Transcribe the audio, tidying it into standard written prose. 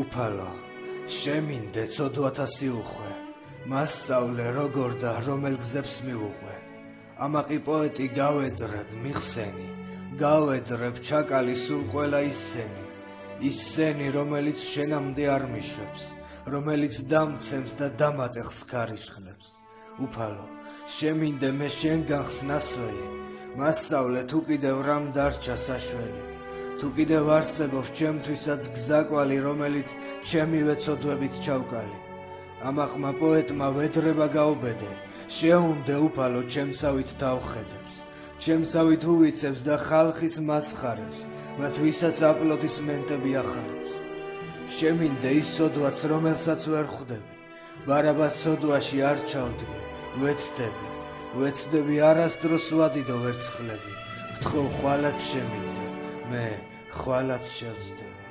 უფალო, შემინდე ცოდვათა სიუხვე, მასწავლე როგორ და რომელ გზებს მივუყვე. ამაყი პოეტი გავედრებ მიხსენი, გავედრებ ჩაკალი სულ ყველა ისსენი, ისსენი რომელიც შენამდე არ მიშვებს, რომელიც დამცემს და დამატეხს ქარიშხლებს. უფალო, შემინდე მე შენგან ხსნასველი, მასწავლე თუ კიდევ რამ დარჩა საშველი. თუ კიდევ არსებობს ჩემთვისაც გზაკვალი, რომელიც ჩემივე ცოდვებით ჩავკალი. ამაყმა პოეტმა ვედრება გაუბედე, შეუნდე უფალო ჩემსავით თავხედებს, ჩემსავით უვიცებს და ხალხის მასხარებს, მათ ვისაც აპლოდისმენტები ახარებს. შემინდე ის ცოდვაც, რომელსაც ვერ ხვდები, ბარაბას ცოდვაში არ ჩავდგე, ვეცდები არასდროს ვადიდო ვერცხლები. გთხოვ ხვალად შემინდე, მე ხვალად შევცდები.